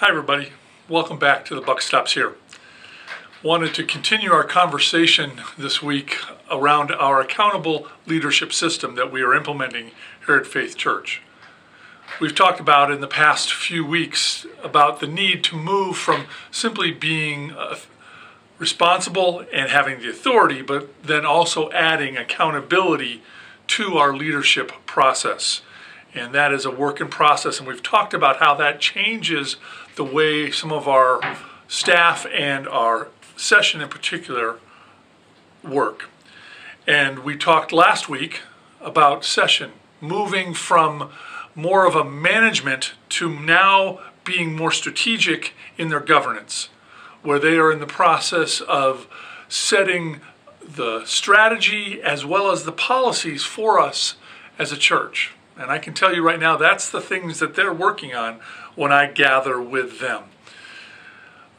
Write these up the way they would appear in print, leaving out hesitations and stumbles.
Hi everybody, welcome back to The Buck Stops Here. Wanted to continue our conversation this week around our accountable leadership system that we are implementing here at Faith Church. We've talked about in the past few weeks about the need to move from simply being responsible and having the authority, but then also adding accountability to our leadership process. And that is a work in process, and we've talked about how that changes the way some of our staff and our session in particular work. And we talked last week about session moving from more of a management to now being more strategic in their governance, where they are in the process of setting the strategy as well as the policies for us as a church. And I can tell you right now, that's the things that they're working on when I gather with them.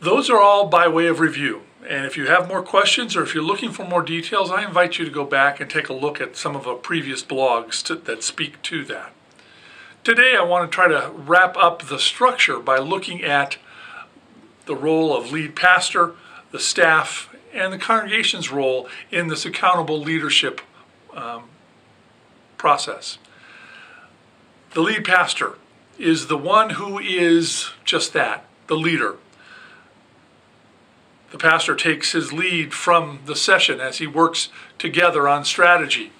Those are all by way of review. And if you have more questions or if you're looking for more details, I invite you to go back and take a look at some of our previous blogs that speak to that. Today, I want to try to wrap up the structure by looking at the role of lead pastor, the staff, and the congregation's role in this accountable leadership process. The lead pastor is the one who is just that, the leader. The pastor takes his lead from the session as he works together on strategy.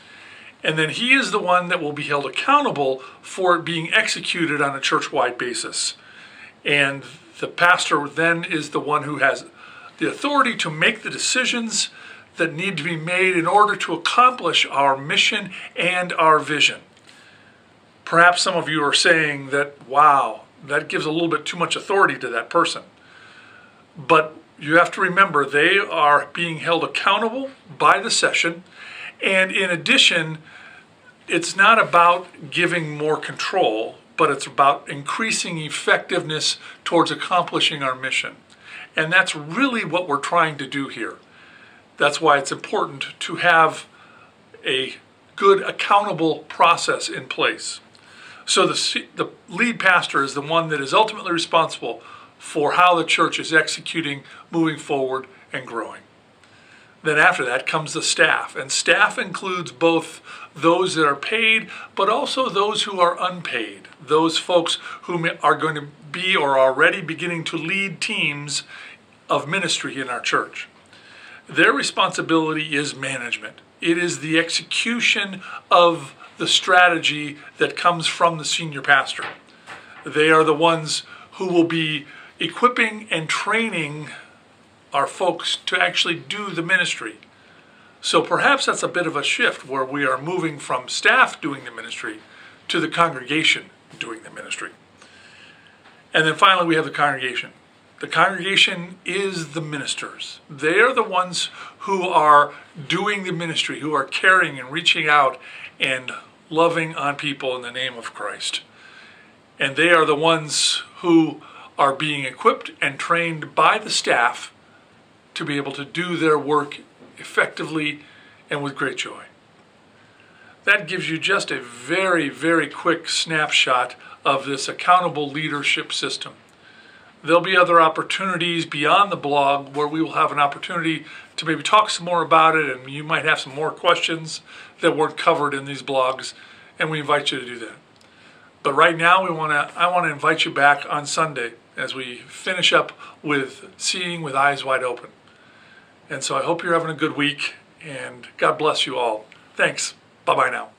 And then he is the one that will be held accountable for it being executed on a church-wide basis. And the pastor then is the one who has the authority to make the decisions that need to be made in order to accomplish our mission and our vision. Perhaps some of you are saying that, wow, that gives a little bit too much authority to that person. But you have to remember they are being held accountable by the session. And in addition, it's not about giving more control, but it's about increasing effectiveness towards accomplishing our mission. And that's really what we're trying to do here. That's why it's important to have a good accountable process in place. So the lead pastor is the one that is ultimately responsible for how the church is executing, moving forward, and growing. Then after that comes the staff. And staff includes both those that are paid, but also those who are unpaid. Those folks who are going to be or are already beginning to lead teams of ministry in our church. Their responsibility is management. It is the execution of the strategy that comes from the senior pastor. They are the ones who will be equipping and training our folks to actually do the ministry. So perhaps that's a bit of a shift where we are moving from staff doing the ministry to the congregation doing the ministry. And then finally we have the congregation. The congregation is the ministers. They are the ones who are doing the ministry, who are caring and reaching out and loving on people in the name of Christ. And they are the ones who are being equipped and trained by the staff to be able to do their work effectively and with great joy. That gives you just a very, very quick snapshot of this accountable leadership system. There'll be other opportunities beyond the blog where we will have an opportunity to maybe talk some more about it, and you might have some more questions that weren't covered in these blogs, and we invite you to do that. But right now, I want to invite you back on Sunday as we finish up with Seeing with Eyes Wide Open. And so I hope you're having a good week, and God bless you all. Thanks. Bye-bye now.